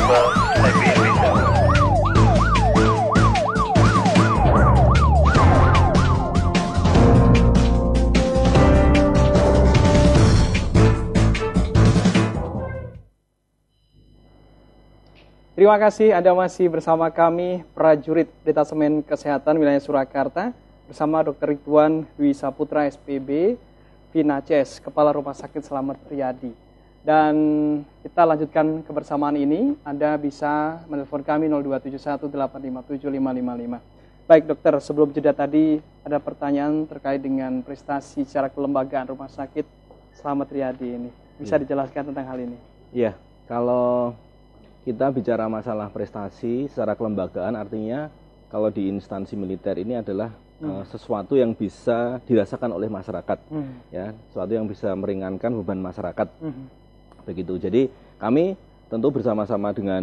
Terima kasih Anda masih bersama kami, prajurit Detasemen Kesehatan Wilayah Surakarta, bersama Dr. Ridwan Dwi Saputra SPB, Vinaces, Kepala Rumah Sakit Slamet Riyadi. Dan kita lanjutkan kebersamaan ini, Anda bisa menelpon kami 02718575555. Baik dokter, sebelum jeda tadi ada pertanyaan terkait dengan prestasi secara kelembagaan Rumah Sakit Slamet Riyadi ini. Bisa dijelaskan tentang hal ini? Iya, kalau kita bicara masalah prestasi secara kelembagaan, artinya kalau di instansi militer ini adalah sesuatu yang bisa dirasakan oleh masyarakat, ya, sesuatu yang bisa meringankan beban masyarakat, begitu. Jadi kami tentu bersama-sama dengan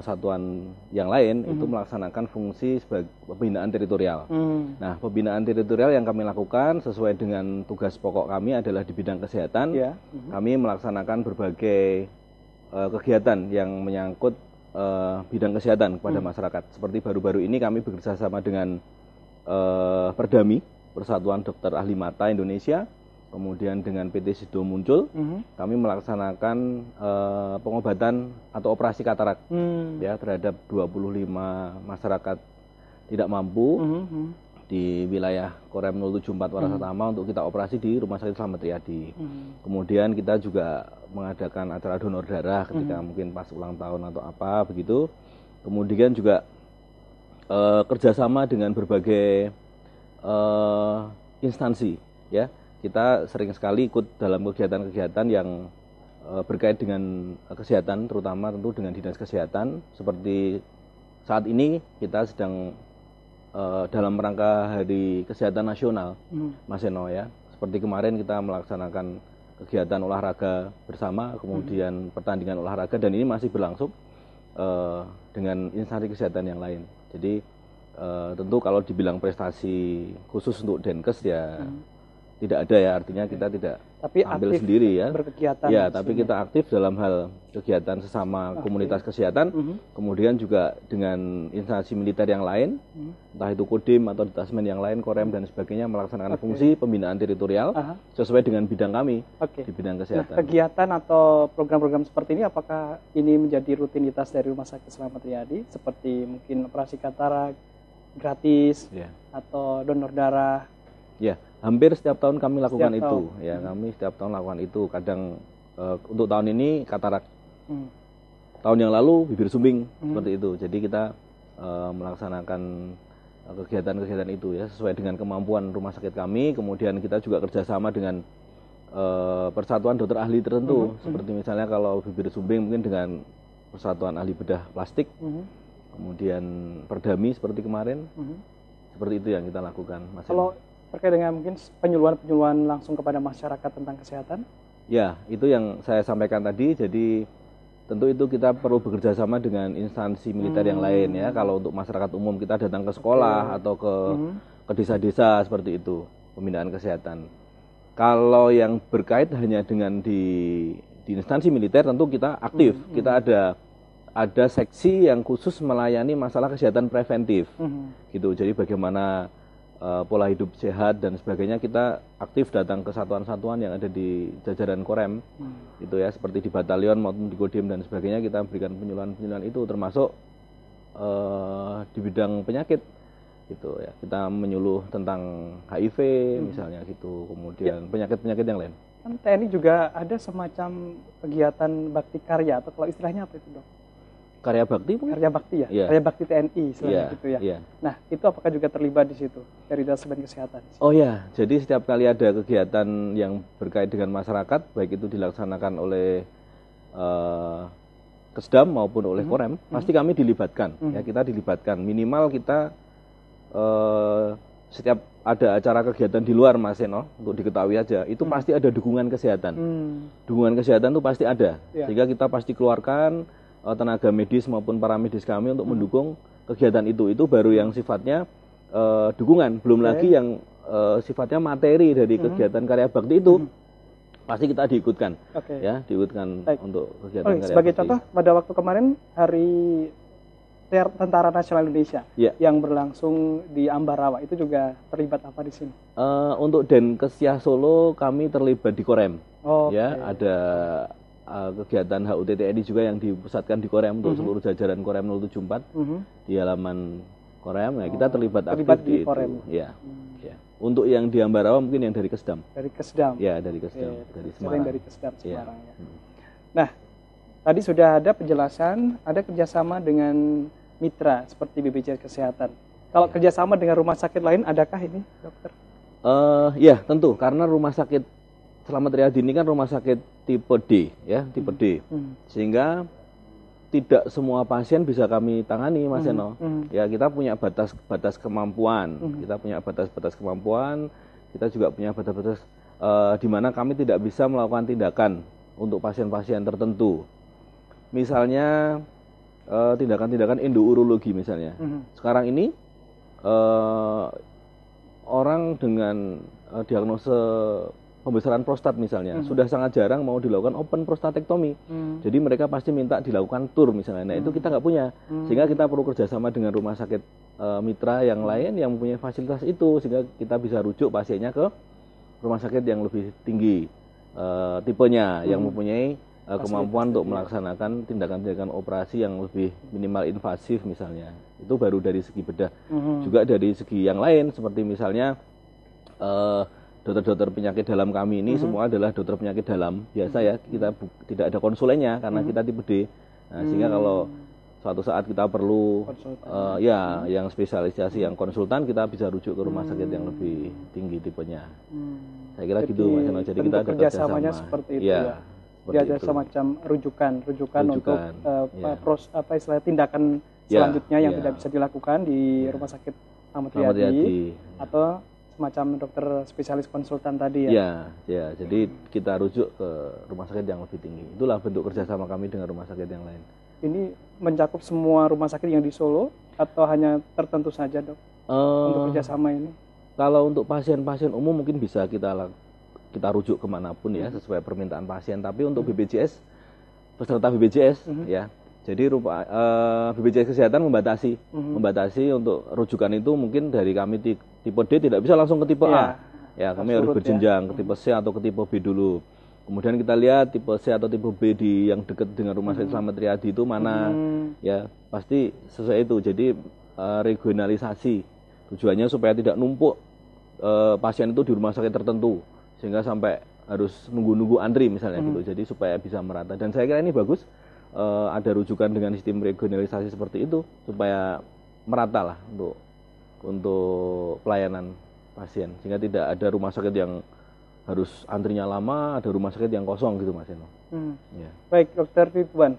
satuan yang lain itu melaksanakan fungsi sebagai pembinaan teritorial. Nah, pembinaan teritorial yang kami lakukan sesuai dengan tugas pokok kami adalah di bidang kesehatan. Kami melaksanakan berbagai kegiatan yang menyangkut bidang kesehatan kepada masyarakat. Seperti baru-baru ini kami bekerja sama dengan Perdami, Persatuan Dokter Ahli Mata Indonesia, kemudian dengan PT Sido Muncul, kami melaksanakan pengobatan atau operasi katarak ya terhadap 25 masyarakat tidak mampu di wilayah Korem 074 Warasatama untuk kita operasi di Rumah Sakit Slamet Riyadi. Kemudian kita juga mengadakan acara donor darah ketika mungkin pas ulang tahun atau apa begitu. Kemudian juga kerjasama dengan berbagai instansi, ya. Kita sering sekali ikut dalam kegiatan-kegiatan yang berkait dengan kesehatan, terutama tentu dengan dinas kesehatan. Seperti saat ini kita sedang dalam rangka Hari Kesehatan Nasional, Mas Eno, ya. Seperti kemarin kita melaksanakan kegiatan olahraga bersama, kemudian pertandingan olahraga, dan ini masih berlangsung dengan instansi kesehatan yang lain. Jadi tentu kalau dibilang prestasi khusus untuk Denkes ya tidak ada, ya, artinya kita tidak ambil sendiri, ya. Berkegiatan. Ya, tapi kita aktif dalam hal kegiatan sesama komunitas kesehatan, kemudian juga dengan instansi militer yang lain, entah itu Kodim atau Detasemen yang lain, Korem dan sebagainya, melaksanakan fungsi pembinaan teritorial sesuai dengan bidang kami di bidang kesehatan. Nah, kegiatan atau program-program seperti ini, apakah ini menjadi rutinitas dari Rumah Sakit Slamet Riyadi, seperti mungkin operasi katarak gratis atau donor darah? Ya, hampir setiap tahun kami lakukan itu. Ya, kami setiap tahun lakukan itu. Kadang untuk tahun ini katarak, tahun yang lalu bibir sumbing, seperti itu. Jadi kita melaksanakan kegiatan-kegiatan itu, ya, sesuai dengan kemampuan rumah sakit kami. Kemudian kita juga kerjasama dengan persatuan dokter ahli tertentu, seperti misalnya kalau bibir sumbing mungkin dengan Persatuan Ahli Bedah Plastik, kemudian Perdami seperti kemarin, seperti itu yang kita lakukan, Mas. Kalau terkait dengan mungkin penyuluhan langsung kepada masyarakat tentang kesehatan? Ya, itu yang saya sampaikan tadi. Jadi tentu itu kita perlu bekerja sama dengan instansi militer yang lain, ya. Kalau untuk masyarakat umum kita datang ke sekolah atau ke desa-desa seperti itu, pembinaan kesehatan. Kalau yang berkait hanya dengan di instansi militer, tentu kita aktif. Kita ada seksi yang khusus melayani masalah kesehatan preventif, gitu. Jadi bagaimana pola hidup sehat dan sebagainya, kita aktif datang ke satuan-satuan yang ada di jajaran Korem, gitu, ya, seperti di batalion maupun di Kodim dan sebagainya. Kita berikan penyuluhan-penyuluhan itu, termasuk di bidang penyakit, gitu, ya. Kita menyuluh tentang HIV misalnya, gitu, kemudian penyakit-penyakit yang lain. Kan TNI juga ada semacam kegiatan bakti karya, atau kalau istilahnya apa itu, Dok? Karya bakti mungkin? Karya bakti, ya? Karya bakti TNI istilahnya, gitu, ya. Nah, itu apakah juga terlibat di situ dari Detasemen Kesehatan? Oh ya, jadi setiap kali ada kegiatan yang berkait dengan masyarakat, baik itu dilaksanakan oleh Kesdam maupun oleh Korem, pasti kami dilibatkan. Ya, kita dilibatkan. Minimal kita setiap ada acara kegiatan di luar, Mas Eno, untuk diketahui aja, itu pasti ada dukungan kesehatan. Dukungan kesehatan itu pasti ada, sehingga kita pasti keluarkan tenaga medis maupun paramedis kami untuk mendukung kegiatan itu. Itu baru yang sifatnya dukungan, belum lagi yang sifatnya materi dari kegiatan karya bakti itu. pasti kita diikutkan, Oke. ya, diikutkan Baik. untuk kegiatan Oke, karya sebagai bakti. contoh pada waktu kemarin Hari Tentara Nasional Indonesia Ya. yang berlangsung di Ambarawa itu juga terlibat apa di sini? Untuk Denkesya Solo kami terlibat di Korem, Oke. ya, ada kegiatan HUT TNI juga yang dipusatkan di Korem untuk seluruh jajaran Korem 074 Mhm. di halaman Korem. Nah, kita terlibat terlibat aktif di di itu. Korem. Ya. Ya. Untuk yang di Ambarawa mungkin yang dari Kesdam. Dari Kesdam. Ya, dari Kesdam, Oke, dari sering Semarang. dari Kesdam Ya. Semarang ya. Nah, tadi sudah ada penjelasan, ada kerjasama dengan mitra seperti BPJS Kesehatan. Kalau kerjasama dengan rumah sakit lain, adakah ini, dokter? Ya, tentu, karena rumah sakit Slamet Riyadi ini kan rumah sakit tipe D, ya, tipe D. Sehingga tidak semua pasien bisa kami tangani, Mas Eno. Ya, kita punya batas kemampuan. Kita punya batas kemampuan. Kita juga punya batas-batas di mana kami tidak bisa melakukan tindakan untuk pasien-pasien tertentu. Misalnya tindakan-tindakan endourologi misalnya. Sekarang ini orang dengan diagnosa pembesaran prostat misalnya sudah sangat jarang mau dilakukan open prostatektomi. Jadi mereka pasti minta dilakukan TUR misalnya. Nah, itu kita nggak punya. Sehingga kita perlu kerjasama dengan rumah sakit mitra yang lain yang mempunyai fasilitas itu, sehingga kita bisa rujuk pasiennya ke rumah sakit yang lebih tinggi tipenya, yang mempunyai kemampuan untuk melaksanakan tindakan-tindakan operasi yang lebih minimal invasif misalnya. Itu baru dari segi bedah. Juga dari segi yang lain seperti misalnya dokter-dokter penyakit dalam kami ini semua adalah dokter penyakit dalam biasa ya, kita tidak ada konsulennya karena kita tipe D. Nah, sehingga kalau suatu saat kita perlu ya yang spesialisasi yang konsultan, kita bisa rujuk ke rumah sakit yang lebih tinggi tipenya. Saya kira gitu Mas Eno. Jadi kita ada kerjasamanya kerjasama. seperti itu Ya, ya. seperti Dia ada itu. semacam rujukan untuk ya. istilah tindakan Ya, selanjutnya yang ya. tidak bisa dilakukan di rumah sakit Slamet Slamet Riyadi Riyadi. atau semacam dokter spesialis konsultan tadi ya. Ya, jadi kita rujuk ke rumah sakit yang lebih tinggi. Itulah bentuk kerjasama kami dengan rumah sakit yang lain. Ini mencakup semua rumah sakit yang di Solo atau hanya tertentu saja, Dok? Untuk kerjasama ini? Kalau untuk pasien-pasien umum mungkin bisa kita rujuk kemanapun ya sesuai permintaan pasien. Tapi untuk BPJS, peserta BPJS ya. Jadi BPJS Kesehatan membatasi untuk rujukan itu mungkin dari kami tipe D tidak bisa langsung ke tipe A. Ya, kami harus berjenjang ke tipe C atau ke tipe B dulu. Kemudian kita lihat tipe C atau tipe B yang dekat dengan rumah sakit Slamet Riyadi itu mana. Ya, pasti sesuai itu. Jadi regionalisasi. Tujuannya supaya tidak numpuk pasien itu di rumah sakit tertentu sehingga sampai harus nunggu-nunggu antri misalnya gitu. Jadi supaya bisa merata. Dan saya kira ini bagus. Ada rujukan dengan sistem regionalisasi seperti itu supaya merata lah untuk pelayanan pasien, sehingga tidak ada rumah sakit yang harus antrinya lama, ada rumah sakit yang kosong gitu Mas Eno. Ya. Baik, Dokter Ridwan,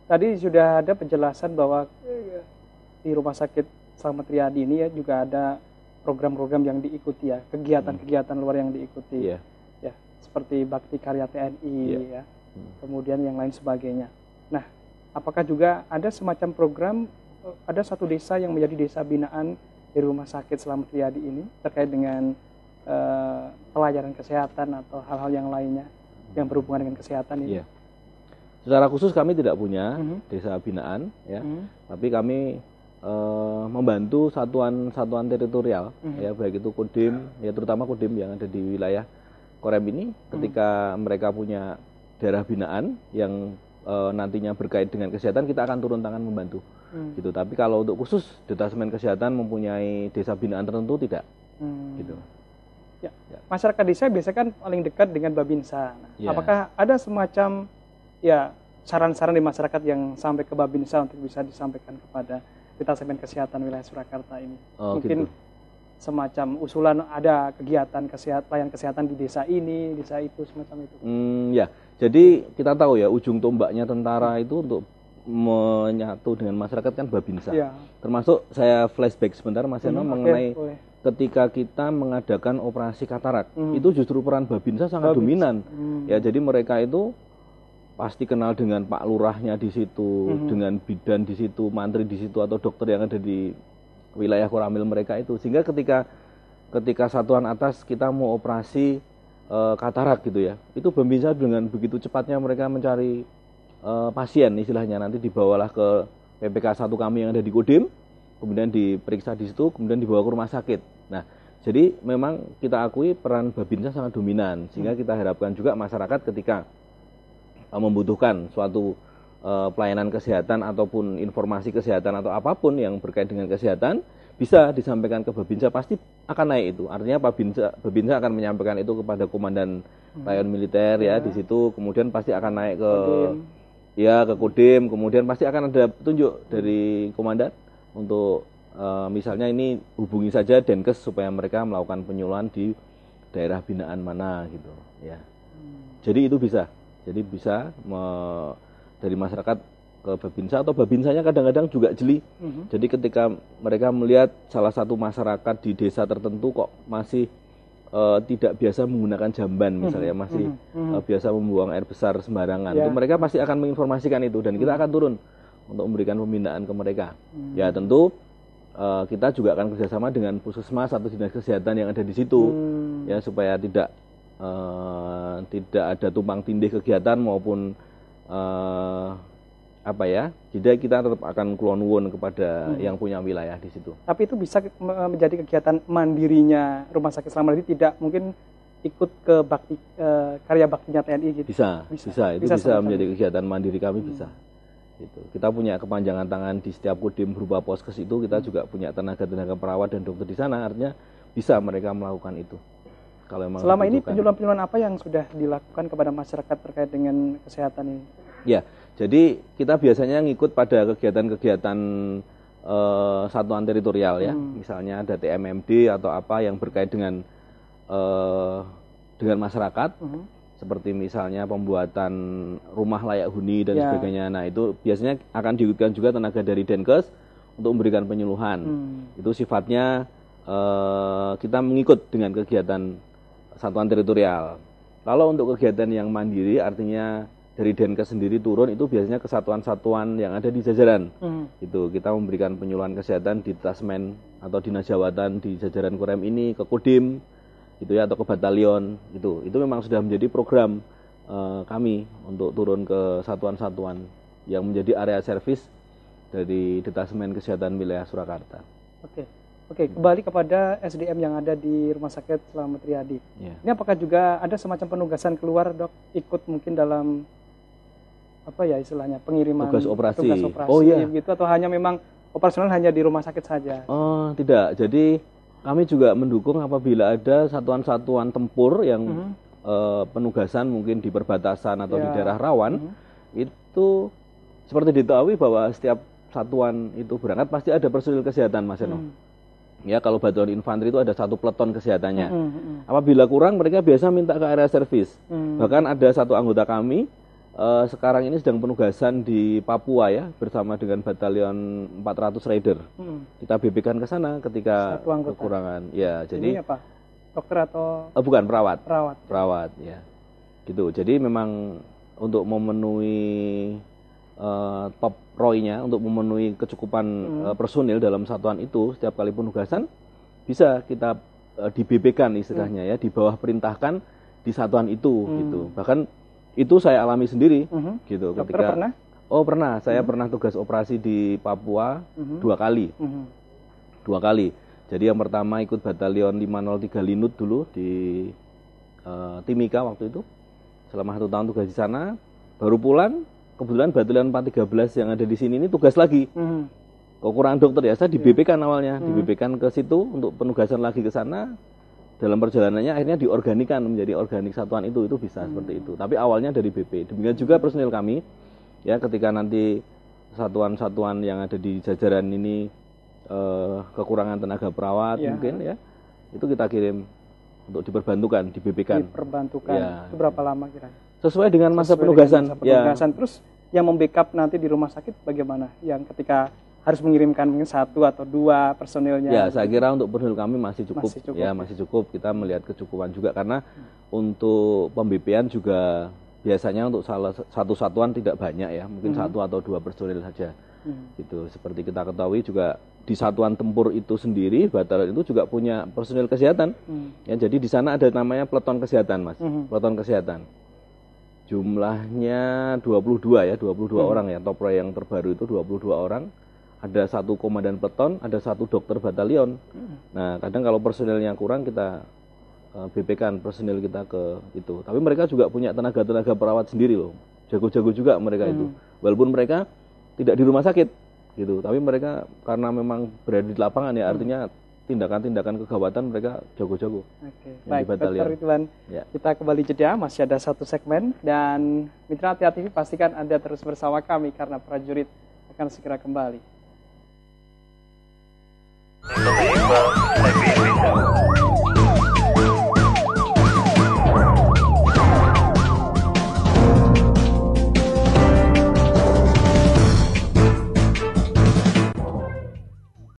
tadi sudah ada penjelasan bahwa di rumah sakit Slamet Riyadi ini ya juga ada program-program yang diikuti ya, kegiatan-kegiatan luar yang diikuti ya, seperti Bakti Karya TNI ya, kemudian yang lain sebagainya. Nah, apakah juga ada semacam program, ada satu desa yang menjadi desa binaan di rumah sakit Slamet Riyadi ini terkait dengan pelayanan kesehatan atau hal-hal yang lainnya yang berhubungan dengan kesehatan ini? Secara khusus kami tidak punya desa binaan, ya, tapi kami membantu satuan-satuan teritorial, ya, baik itu Kodim, ya terutama Kodim yang ada di wilayah Korem ini, ketika mereka punya daerah binaan yang nantinya berkait dengan kesehatan, kita akan turun tangan membantu, gitu. Tapi kalau untuk khusus detasemen kesehatan mempunyai desa binaan tertentu tidak, gitu. Ya. Masyarakat desa biasanya kan paling dekat dengan Babinsa. Nah, apakah ada semacam ya saran-saran di masyarakat yang sampai ke Babinsa untuk bisa disampaikan kepada detasemen kesehatan wilayah Surakarta ini? Mungkin gitu. Semacam usulan ada kegiatan pelayanan kesehatan di desa ini, desa itu, semacam itu. Ya, jadi kita tahu ya ujung tombaknya tentara itu untuk menyatu dengan masyarakat kan Babinsa. Ya. Termasuk saya flashback sebentar Mas Eno mengenai ketika kita mengadakan operasi katarak, itu justru peran Babinsa sangat dominan. Ya, jadi mereka itu pasti kenal dengan Pak Lurahnya di situ, dengan bidan di situ, mantri di situ atau dokter yang ada di wilayah Koramil mereka itu, sehingga ketika satuan atas kita mau operasi katarak gitu ya, itu Babinsa dengan begitu cepatnya mereka mencari pasien istilahnya, nanti dibawalah ke PPK 1 kami yang ada di Kodim, kemudian diperiksa di situ, kemudian dibawa ke rumah sakit. Nah, jadi memang kita akui peran Babinsa sangat dominan, sehingga kita harapkan juga masyarakat ketika membutuhkan suatu pelayanan kesehatan ataupun informasi kesehatan atau apapun yang berkait dengan kesehatan, bisa disampaikan ke Babinsa, pasti akan naik itu. Artinya Babinsa akan menyampaikan itu kepada komandan rayon militer ya di situ, kemudian pasti akan naik ke ke Kodim, kemudian pasti akan ada petunjuk dari komandan untuk misalnya ini hubungi saja Denkes supaya mereka melakukan penyuluhan di daerah binaan mana gitu ya. Jadi itu bisa. Jadi bisa dari masyarakat ke Babinsa, atau Babinsanya kadang-kadang juga jeli. Jadi ketika mereka melihat salah satu masyarakat di desa tertentu kok masih tidak biasa menggunakan jamban misalnya, masih biasa membuang air besar sembarangan, itu mereka pasti akan menginformasikan itu, dan kita akan turun untuk memberikan pembinaan ke mereka. Ya tentu kita juga akan kerjasama dengan puskesmas atau dinas kesehatan yang ada di situ, ya supaya tidak ada tumpang tindih kegiatan maupun jadi kita tetap akan kulon-wun kepada yang punya wilayah di situ. Tapi itu bisa menjadi kegiatan mandirinya Rumah Sakit Slamet Riyadi, tidak mungkin ikut ke karya baktinya TNI gitu. Bisa. Itu bisa menjadi kegiatan mandiri kami, bisa. Gitu. Kita punya kepanjangan tangan di setiap Kodim berupa poskes itu, kita juga punya tenaga perawat dan dokter di sana, artinya bisa mereka melakukan itu. Kalau memang selama ini penyuluhan apa yang sudah dilakukan kepada masyarakat terkait dengan kesehatan ini? Ya, jadi kita biasanya ngikut pada kegiatan-kegiatan satuan teritorial ya, misalnya ada TMMD atau apa yang berkait dengan masyarakat, seperti misalnya pembuatan rumah layak huni dan sebagainya. Nah itu biasanya akan diikutkan juga tenaga dari Denkes untuk memberikan penyuluhan. Itu sifatnya kita mengikut dengan kegiatan satuan teritorial. Kalau untuk kegiatan yang mandiri, artinya dari Denkes sendiri turun, itu biasanya kesatuan-satuan yang ada di jajaran. Itu kita memberikan penyuluhan kesehatan di Tasmen atau dinas jawatan di jajaran Korem ini, ke Kodim gitu ya, atau ke batalion gitu. Itu memang sudah menjadi program kami untuk turun ke satuan-satuan yang menjadi area servis dari Detasmen Kesehatan Wilayah Surakarta. Oke, kembali kepada SDM yang ada di Rumah Sakit Slamet Riyadi. Ini apakah juga ada semacam penugasan keluar, Dok, ikut mungkin dalam istilahnya pengiriman tugas operasi gitu, atau hanya memang operasional hanya di rumah sakit saja? Oh, tidak. Jadi kami juga mendukung apabila ada satuan-satuan tempur yang penugasan mungkin di perbatasan atau di daerah rawan, itu seperti diketahui bahwa setiap satuan itu berangkat pasti ada personil kesehatan, Mas Eno. Ya, kalau batalion infanteri itu ada satu peleton kesehatannya. Apabila kurang, mereka biasa minta ke area servis. Bahkan ada satu anggota kami sekarang ini sedang penugasan di Papua ya, bersama dengan batalion 400 Raider. Kita BB-kan ke sana ketika kekurangan. Ya, jadi ini apa? Dokter atau bukan, perawat. Perawat ya. Gitu. Jadi memang untuk memenuhi top ROI-nya, untuk memenuhi kecukupan personil dalam satuan itu, setiap kali penugasan bisa kita di-BB-kan istilahnya ya, di bawah perintahkan di satuan itu gitu. Bahkan itu saya alami sendiri gitu. Dokter ketika pernah? Oh, pernah. Saya pernah tugas operasi di Papua 2 kali. 2 kali. Jadi yang pertama ikut batalion 503 Linut dulu di Timika waktu itu. Selama 1 tahun tugas di sana, baru pulang. Kebetulan batalion 413 yang ada di sini ini tugas lagi. Kekurangan dokter ya, saya di-BP-kan awalnya, di-BP-kan ke situ untuk penugasan lagi ke sana. Dalam perjalanannya akhirnya diorganikan menjadi organik satuan itu bisa seperti itu. Tapi awalnya dari BP. Demikian juga personil kami ya, ketika nanti satuan-satuan yang ada di jajaran ini kekurangan tenaga perawat mungkin ya, itu kita kirim untuk diperbantukan, di-BP-kan. Diperbantukan. Ya. Itu berapa lama kira-kira? Sesuai dengan masa penugasan. Terus yang membackup nanti di rumah sakit bagaimana? Yang ketika harus mengirimkan mungkin 1 atau 2 personilnya? Ya, saya kira untuk personil kami masih cukup. Ya, masih cukup. Kita melihat kecukupan juga karena untuk pemBP-an juga biasanya untuk satu satuan tidak banyak ya, mungkin 1 atau 2 personil saja. Gitu. Seperti kita ketahui juga di satuan tempur itu sendiri, batalion itu juga punya personil kesehatan. Ya, jadi di sana ada namanya peleton kesehatan, Mas. Peleton kesehatan. Jumlahnya 22 ya, 22 orang ya. Top Roy yang terbaru itu 22 orang. Ada 1 komandan peleton, ada 1 dokter batalion. Nah, kadang kalau personilnya kurang kita BP-kan personil kita ke itu. Tapi mereka juga punya tenaga-tenaga perawat sendiri loh. Jago-jago juga mereka itu. Walaupun mereka tidak di rumah sakit gitu, tapi mereka karena memang berada di lapangan ya, artinya tindakan-tindakan kegawatan mereka jago-jago. Oke, baik, Dr. Ridwan. Ya. Kita kembali jeda, masih ada 1 segmen dan Mitra Tia TV pastikan Anda terus bersama kami karena prajurit akan segera kembali.